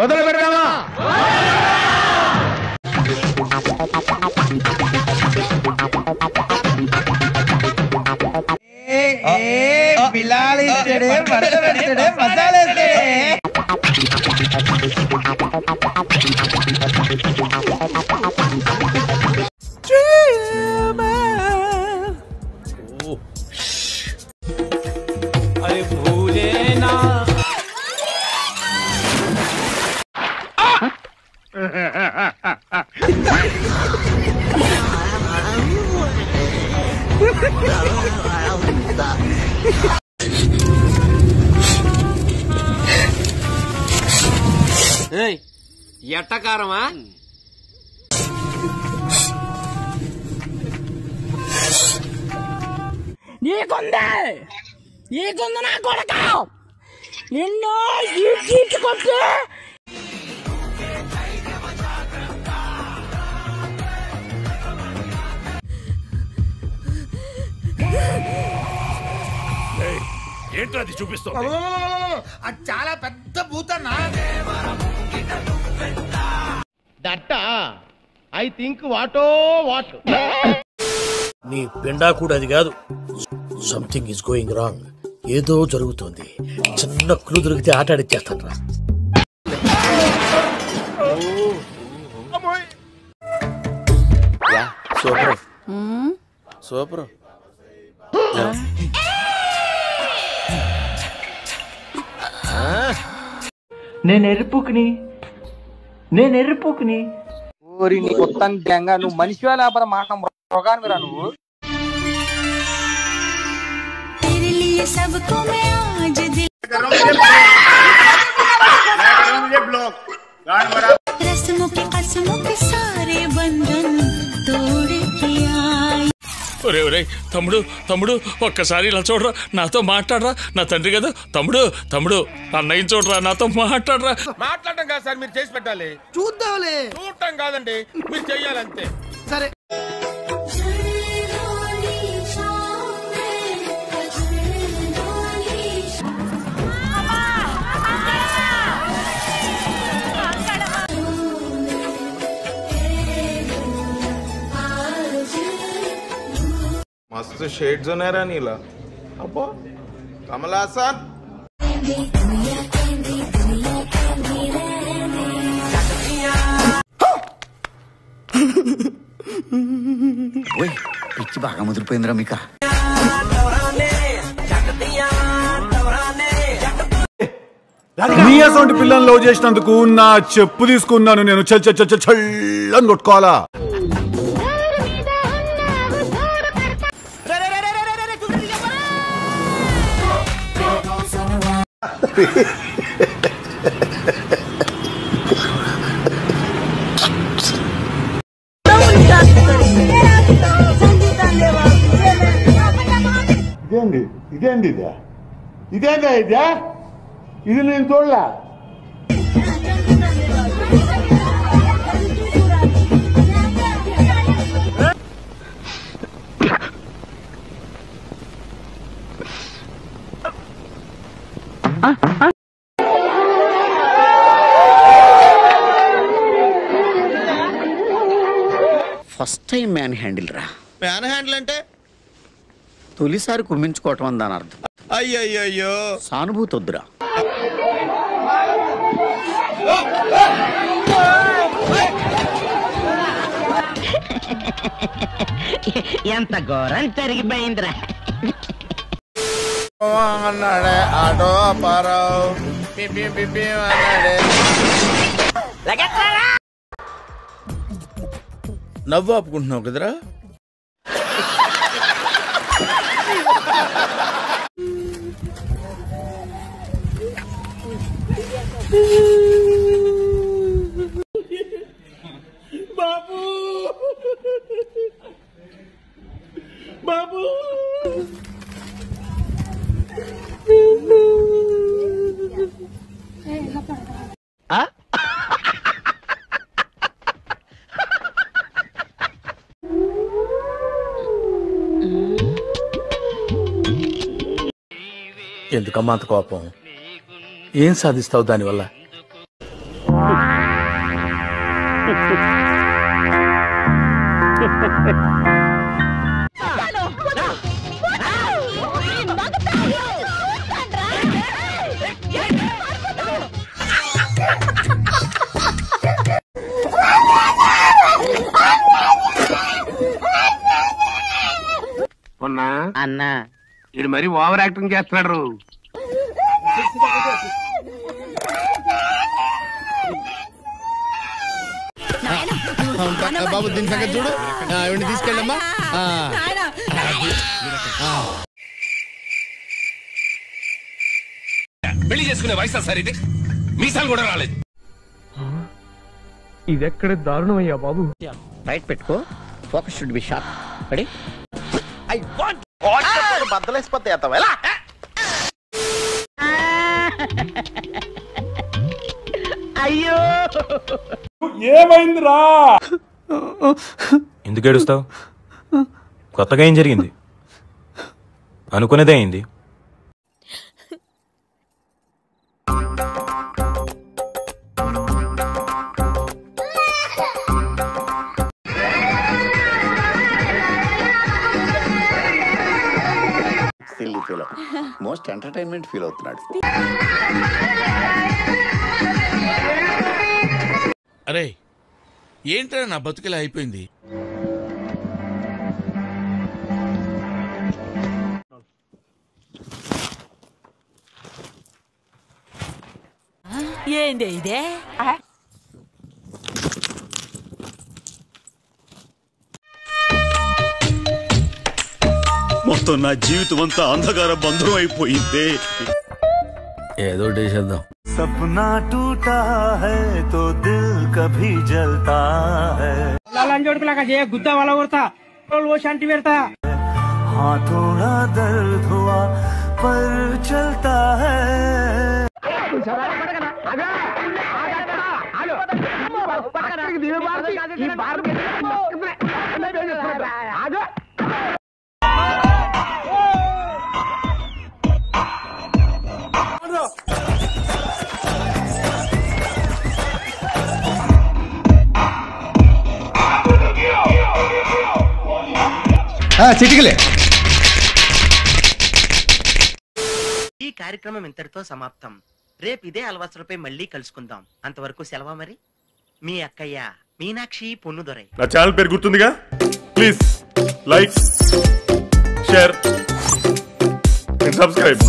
మొదలు పెడదామా? బిలాలిస్తాడే, వరద పెడతాడే, మసాలేస్తాడే. अरे भूले ना ఎట్టకారమా? నీకుంది నా కొడక నిన్ను కొట్టి ఏంటది చూపిస్తావు? అది చాలా పెద్ద భూతన్నా. దట్ ఐ థింక్ వాటో వాట్. నీ పిండా కూడా అది కాదు. Something is going wrong. ఏదో జరుగుతుంది. చిన్న క్లూ దొరికితే ఆట ఆడిచ్చేస్తాను రా. Super super. నేను ఎర్రిపుకుని ఊరి నీ మొత్తం గ్యాంగా నువ్వు మనిషివా లేకపోతే మాట మృగానివి రా నువ్వు. తమ్ముడు తమ్ముడు ఒక్కసారి ఇలా చూడరా, నాతో మాట్లాడరా. నా తండ్రి కదా. తమ్ముడు తమ్ముడు అన్నయ్య చూడరా, నాతో మాట్లాడరా. మాట్లాడటం కాదు సార్, మీరు చేసి పెట్టాలి. చూద్దాంలే. చూడటం కాదండి, మీరు చెయ్యాలంతే. సరే. मस्त शेड्स होणार नीला. अप्पा कमल हासन పిచ్చి బాగా ముదిరిపోయిందిరా మీక. నీ అసొంటి పిల్లలు లవ్ చేసినందుకు నా చెప్పు తీసుకున్నాను నేను. చల్లని కొట్టుకోవాలా? ఇదేందా ఇది నేను చూడలా. ఫస్ట్ టైం మ్యాన్ హ్యాండిల్ రా. మ్యాన్ హ్యాండిల్ అంటే తొలిసారి కుమ్మించుకోవటం అని దాని అర్థం. అయ్యయ్యో సానుభూతి వద్దురా. ఎంత ఘోరం జరిగిపోయిందిరా. అన్నాడే ఆటో పారావు పిపి పిపి అన్నాడే. నవ్వు ఆపుకుంటున్నావు కదరా. బాబు బాబు ఎందుకమ్మా అంత కోపం? ఏం సాధిస్తావు దానివల్ల? అన్నా ఇది మరి ఓవర్ యాక్టింగ్ చేస్తున్నాడు. బాబు దీని సంగతి చూడు, ఎవరిని తీసుకెళ్ళమ్మా. పెళ్లి చేసుకునే వయసు సార్ ఇది, మీసాలు కూడా రాలేదు. ఇదెక్కడ దారుణం అయ్యా బాబు. రైట్ పెట్టుకో, focus should be sharp. Ready? బద్దలేసిపోతాయి అత్తవా ఎలా? అయ్యో ఏమైందిరా? ఎందుకు ఏడుస్తావు? కొత్తగా ఏం జరిగింది? అనుకునేదే అయింది. మోస్ట్ ఎంటర్టైన్మెంట్ ఫీల్ అవుతున్నాడు. అరే ఏంట్రా నా బతుకులా అయిపోయింది. ఏంది ఇదే? మొత్తం నా జీవితం అంతా అంధకార బంధం అయిపోయింది. ఏదో చేద్దాం. సప్నా టూటా హై తో దిల్ కభీ జల్తా హై. లంజోడుకులాగా చేయ గుద్ద వల కొడతా, ఓ శాంతి పెడతా. हाँ थोड़ा दर्द हुआ पर चलता है. చిటికలే. ఈ కార్యక్రమం ఇంతటితో సమాప్తం. రేపు ఇదే అలవాసులపై మళ్ళీ కలుసుకుందాం. అంతవరకు సెలవా మరి. మీ అక్కయ్య మీనాక్షి పొన్నుదొరై. నా ఛానల్ పేరు గుర్తుందిగా? Please like, share and subscribe.